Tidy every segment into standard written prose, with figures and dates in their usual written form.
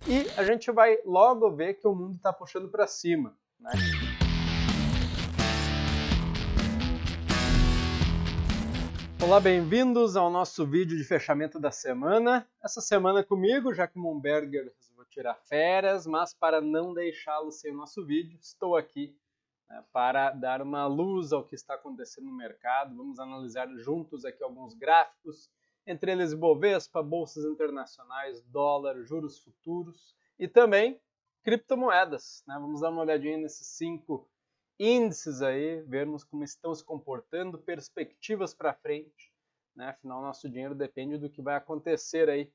E a gente vai logo ver que o mundo está puxando para cima, né? Olá, bem-vindos ao nosso vídeo de fechamento da semana. Essa semana comigo, já que o Monberger resolveu tirar férias, mas para não deixá-lo sem o nosso vídeo, estou aqui, né, para dar uma luz ao que está acontecendo no mercado. Vamos analisar juntos aqui alguns gráficos, entre eles Bovespa, bolsas internacionais, dólar, juros futuros e também criptomoedas, né? Vamos dar uma olhadinha nesses 5 índices aí, vermos como estão se comportando, perspectivas para frente, né? Afinal, nosso dinheiro depende do que vai acontecer aí,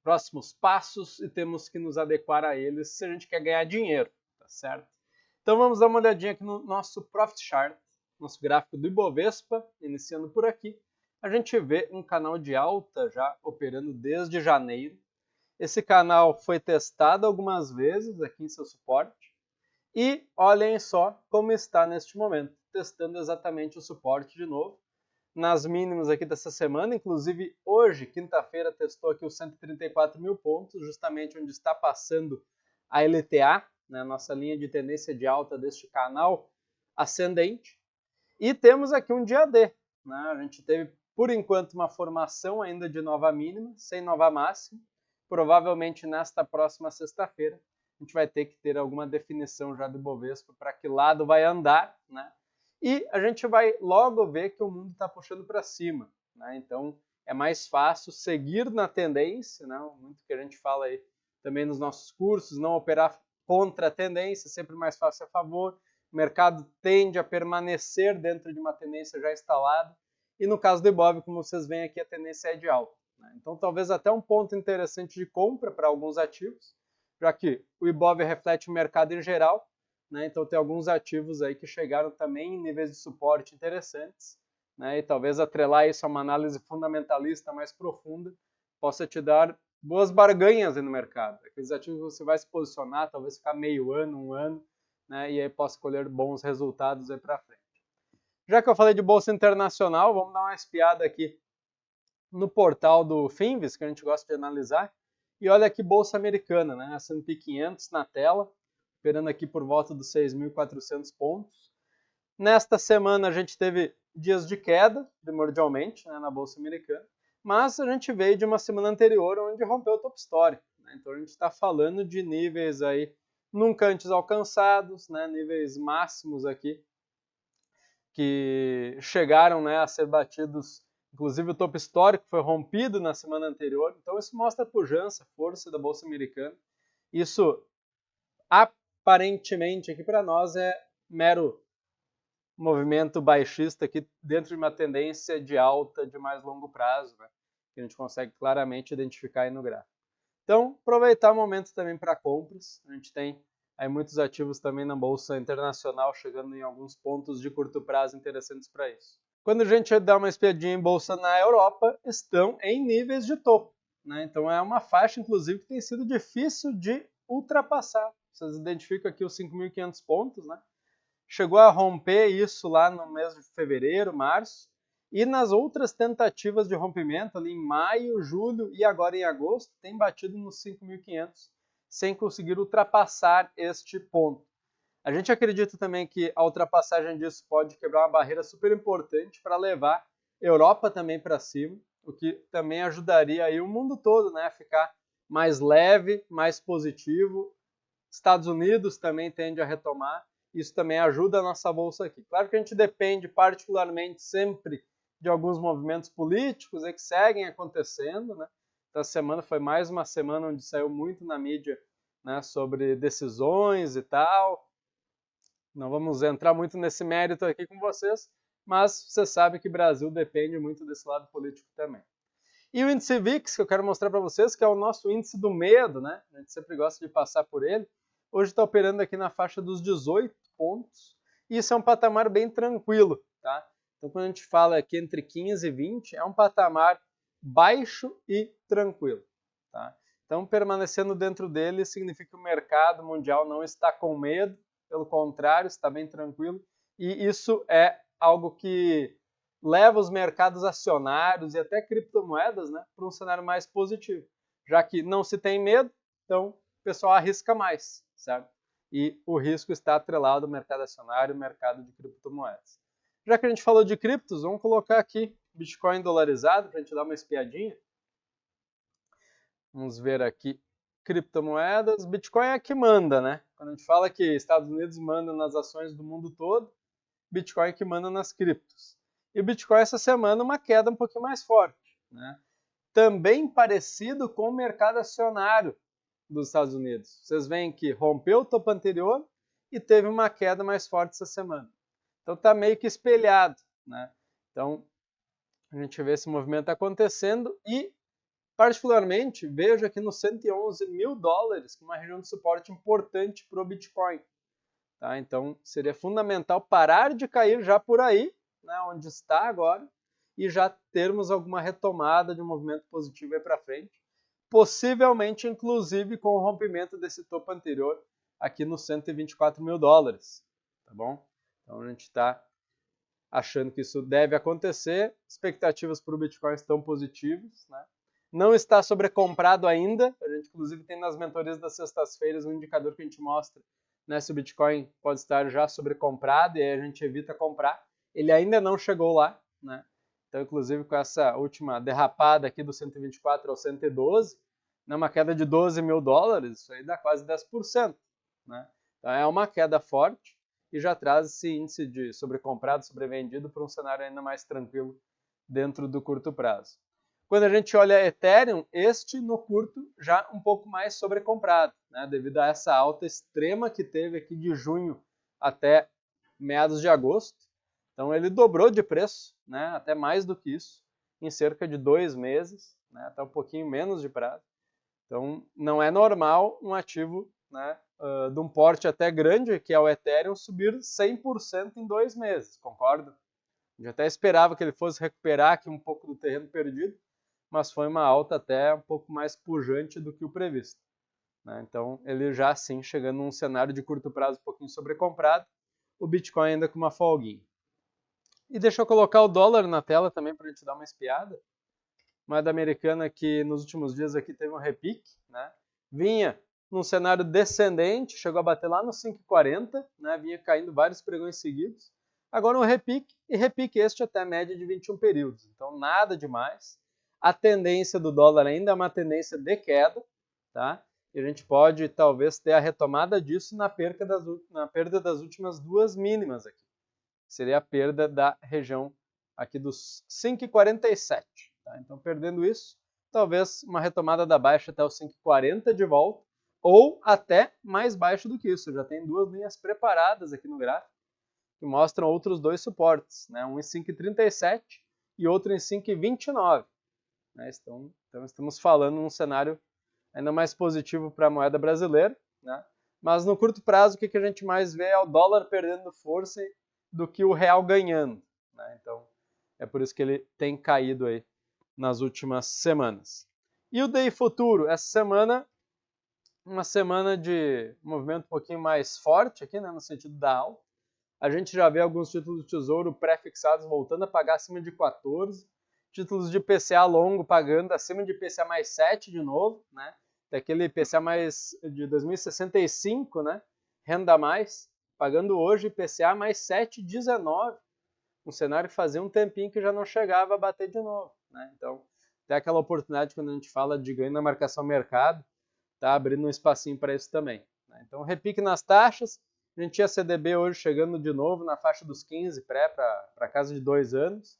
próximos passos, e temos que nos adequar a eles se a gente quer ganhar dinheiro, tá certo? Então vamos dar uma olhadinha aqui no nosso Profit Chart, nosso gráfico do Ibovespa, iniciando por aqui. A gente vê um canal de alta já operando desde janeiro. Esse canal foi testado algumas vezes aqui em seu suporte. E olhem só como está neste momento, testando exatamente o suporte de novo. Nas mínimas aqui dessa semana, inclusive hoje, quinta-feira, testou aqui os 134 mil pontos, justamente onde está passando a LTA, né, nossa linha de tendência de alta deste canal ascendente. E temos aqui um dia D, né? A gente teve, por enquanto, uma formação ainda de nova mínima, sem nova máxima. Provavelmente nesta próxima sexta-feira a gente vai ter que ter alguma definição já do Ibovespa para que lado vai andar, né? E a gente vai logo ver que o mundo está puxando para cima, né? Então é mais fácil seguir na tendência, né? Muito que a gente fala aí também nos nossos cursos, não operar contra a tendência, sempre mais fácil a favor. O mercado tende a permanecer dentro de uma tendência já instalada. E no caso do Ibov, como vocês veem aqui, a tendência é de alta, né? Então talvez até um ponto interessante de compra para alguns ativos, já que o Ibov reflete o mercado em geral, né? Então tem alguns ativos aí que chegaram também em níveis de suporte interessantes, né? E talvez atrelar isso a uma análise fundamentalista mais profunda possa te dar boas barganhas aí no mercado. Aqueles ativos que você vai se posicionar, talvez ficar meio ano, um ano, né? E aí possa colher bons resultados aí para frente. Já que eu falei de bolsa internacional, vamos dar uma espiada aqui no portal do Finvis, que a gente gosta de analisar. E olha aqui, bolsa americana, né? S&P 500 na tela, operando aqui por volta dos 6.400 pontos. Nesta semana a gente teve dias de queda, primordialmente, né, na bolsa americana, mas a gente veio de uma semana anterior onde rompeu o top story, né? Então a gente está falando de níveis aí nunca antes alcançados, né, níveis máximos aqui que chegaram, né, a ser batidos. Inclusive o topo histórico foi rompido na semana anterior. Então isso mostra a pujança, a força da bolsa americana. Isso aparentemente aqui para nós é mero movimento baixista aqui dentro de uma tendência de alta de mais longo prazo, né, que a gente consegue claramente identificar aí no gráfico. Então, aproveitar o momento também para compras. A gente tem aí muitos ativos também na bolsa internacional, chegando em alguns pontos de curto prazo interessantes para isso. Quando a gente dá uma espiadinha em bolsa na Europa, estão em níveis de topo, né? Então é uma faixa, inclusive, que tem sido difícil de ultrapassar. Vocês identificam aqui os 5.500 pontos, né? Chegou a romper isso lá no mês de fevereiro, março, e nas outras tentativas de rompimento, ali em maio, julho e agora em agosto, tem batido nos 5.500, sem conseguir ultrapassar este ponto. A gente acredita também que a ultrapassagem disso pode quebrar uma barreira super importante para levar a Europa também para cima, o que também ajudaria aí o mundo todo, né, a ficar mais leve, mais positivo. Estados Unidos também tende a retomar. Isso também ajuda a nossa bolsa aqui. Claro que a gente depende particularmente sempre de alguns movimentos políticos que seguem acontecendo, né? Essa semana foi mais uma semana onde saiu muito na mídia, né, sobre decisões e tal. Não vamos entrar muito nesse mérito aqui com vocês, mas você sabe que o Brasil depende muito desse lado político também. E o índice VIX, que eu quero mostrar para vocês, que é o nosso índice do medo, né? A gente sempre gosta de passar por ele. Hoje está operando aqui na faixa dos 18 pontos. E isso é um patamar bem tranquilo, tá? Então, quando a gente fala aqui entre 15 e 20, é um patamar baixo e tranquilo, tá? Então, permanecendo dentro dele significa que o mercado mundial não está com medo, pelo contrário, está bem tranquilo. E isso é algo que leva os mercados acionários e até criptomoedas, né, para um cenário mais positivo, já que não se tem medo, então pessoal arrisca mais, certo? E o risco está atrelado ao mercado acionário e ao mercado de criptomoedas. Já que a gente falou de criptos, vamos colocar aqui Bitcoin dolarizado para a gente dar uma espiadinha. Vamos ver aqui criptomoedas. Bitcoin é a que manda, né? Quando a gente fala que Estados Unidos manda nas ações do mundo todo, Bitcoin é que manda nas criptos. E o Bitcoin essa semana uma queda um pouquinho mais forte, né? Também parecido com o mercado acionário dos Estados Unidos. Vocês veem que rompeu o topo anterior e teve uma queda mais forte essa semana. Então está meio que espelhado, né? Então a gente vê esse movimento acontecendo e particularmente vejo aqui nos 111 mil dólares uma região de suporte importante para o Bitcoin. Tá? Então seria fundamental parar de cair já por aí, né, onde está agora, e já termos alguma retomada de um movimento positivo aí para frente, possivelmente inclusive com o rompimento desse topo anterior aqui nos 124 mil dólares. Tá bom? Então a gente está achando que isso deve acontecer, expectativas para o Bitcoin estão positivas, né? Não está sobrecomprado ainda, a gente inclusive tem nas mentorias das sextas-feiras um indicador que a gente mostra, né, se o Bitcoin pode estar já sobrecomprado e aí a gente evita comprar. Ele ainda não chegou lá, né? Então, inclusive com essa última derrapada aqui do 124 ao 112, né, uma queda de 12 mil dólares, isso aí dá quase 10%, né? Então é uma queda forte e já traz esse índice de sobrecomprado, sobrevendido para um cenário ainda mais tranquilo dentro do curto prazo. Quando a gente olha Ethereum, este no curto já um pouco mais sobrecomprado, né, devido a essa alta extrema que teve aqui de junho até meados de agosto. Então ele dobrou de preço, né, até mais do que isso, em cerca de 2 meses, né, até um pouquinho menos de prazo. Então não é normal um ativo, né, de um porte até grande, que é o Ethereum, subir 100% em 2 meses, concorda? Eu até esperava que ele fosse recuperar aqui um pouco do terreno perdido, mas foi uma alta até um pouco mais pujante do que o previsto, né? Então ele já sim chegando num cenário de curto prazo um pouquinho sobrecomprado, o Bitcoin ainda com uma folguinha. E deixa eu colocar o dólar na tela também para a gente dar uma espiada. Moeda americana que nos últimos dias aqui teve um repique, né? Vinha num cenário descendente, chegou a bater lá no 5,40, né? Vinha caindo vários pregões seguidos. Agora um repique, e repique este até a média de 21 períodos. Então nada demais. A tendência do dólar ainda é uma tendência de queda, tá? E a gente pode talvez ter a retomada disso na perda das últimas duas mínimas aqui. Seria a perda da região aqui dos 5,47. Tá? Então, perdendo isso, talvez uma retomada da baixa até os 5,40 de volta, ou até mais baixo do que isso. Já tem duas linhas preparadas aqui no gráfico, que mostram outros dois suportes, né? Um em 5,37 e outro em 5,29. Né? Então, estamos falando num cenário ainda mais positivo para a moeda brasileira, né? Mas no curto prazo, o que a gente mais vê é o dólar perdendo força do que o real ganhando, né? Então, é por isso que ele tem caído aí nas últimas semanas. E o DI futuro, essa semana, uma semana de movimento um pouquinho mais forte aqui, né, no sentido da alta. A gente já vê alguns títulos do Tesouro pré-fixados voltando a pagar acima de 14, títulos de IPCA longo pagando acima de IPCA mais 7 de novo, né? Daquele IPCA mais de 2065, né? Renda mais, pagando hoje IPCA mais 7,19. Um cenário que fazia um tempinho que já não chegava a bater de novo, né? Então, tem aquela oportunidade quando a gente fala de ganho na marcação mercado, tá abrindo um espacinho para isso também, né? Então, repique nas taxas. A gente tinha CDB hoje chegando de novo na faixa dos 15 pré para casa de 2 anos.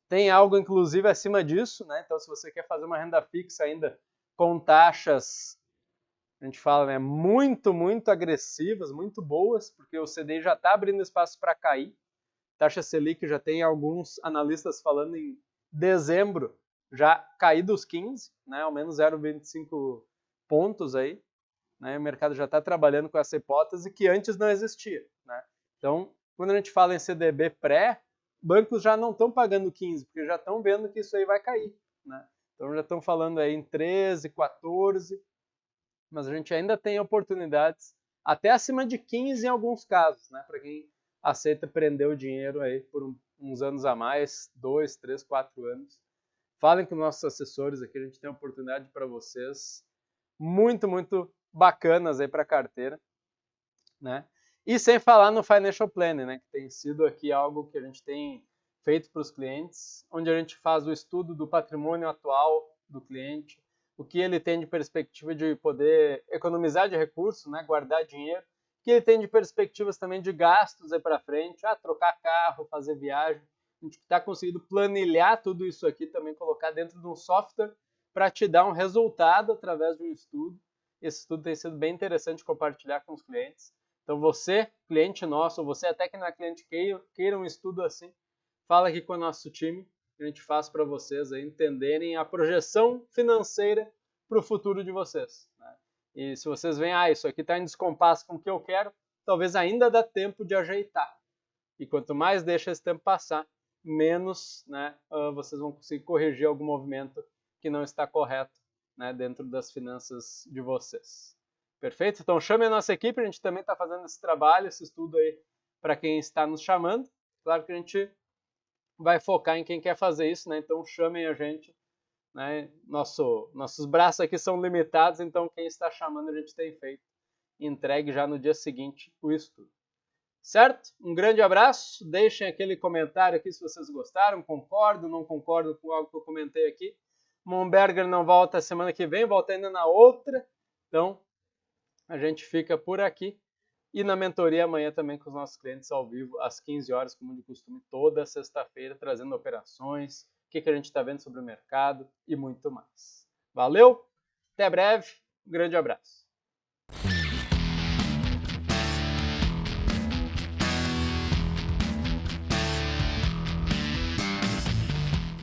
Tem algo, inclusive, acima disso, né? Então, se você quer fazer uma renda fixa ainda com taxas, a gente fala, né, muito, muito agressivas, muito boas, porque o CDI já está abrindo espaço para cair. Taxa Selic já tem alguns analistas falando em dezembro já cair dos 15, né? Ao menos 0,25 pontos aí. Né, o mercado já está trabalhando com essa hipótese que antes não existia. Né? Então, quando a gente fala em CDB pré, bancos já não estão pagando 15, porque já estão vendo que isso aí vai cair. Né? Então, já estão falando aí em 13, 14, mas a gente ainda tem oportunidades até acima de 15 em alguns casos, né? Para quem aceita prender o dinheiro aí por uns anos a mais, 2, 3, 4 anos. Falem com nossos assessores aqui, a gente tem oportunidade para vocês muito, muito bacanas aí para a carteira, né? E sem falar no Financial Planning, né, que tem sido aqui algo que a gente tem feito para os clientes, onde a gente faz o estudo do patrimônio atual do cliente, o que ele tem de perspectiva de poder economizar de recursos, né, guardar dinheiro, o que ele tem de perspectivas também de gastos aí para frente, trocar carro, fazer viagem. A gente está conseguindo planilhar tudo isso aqui também, colocar dentro de um software para te dar um resultado através de um estudo. Esse estudo tem sido bem interessante compartilhar com os clientes. Então você, cliente nosso, ou você até que não é cliente, queira um estudo assim, fala aqui com o nosso time, que a gente faz para vocês aí entenderem a projeção financeira para o futuro de vocês. Né? E se vocês veem, isso aqui está em descompasso com o que eu quero, talvez ainda dá tempo de ajeitar. E quanto mais deixa esse tempo passar, menos, né, vocês vão conseguir corrigir algum movimento que não está correto, né, dentro das finanças de vocês. Perfeito? Então chame a nossa equipe, a gente também está fazendo esse trabalho, esse estudo aí para quem está nos chamando. Claro que a gente vai focar em quem quer fazer isso, né? Então chamem a gente. Né? Nossos braços aqui são limitados, então quem está chamando a gente tem feito. Entregue já no dia seguinte o estudo. Certo? Um grande abraço. Deixem aquele comentário aqui se vocês gostaram, concordam, não concordam com algo que eu comentei aqui. Monberger não volta semana que vem, volta ainda na outra. Então, a gente fica por aqui. E na mentoria amanhã também com os nossos clientes ao vivo, às 15 horas, como de costume, toda sexta-feira, trazendo operações, o que a gente está vendo sobre o mercado e muito mais. Valeu, até breve, um grande abraço.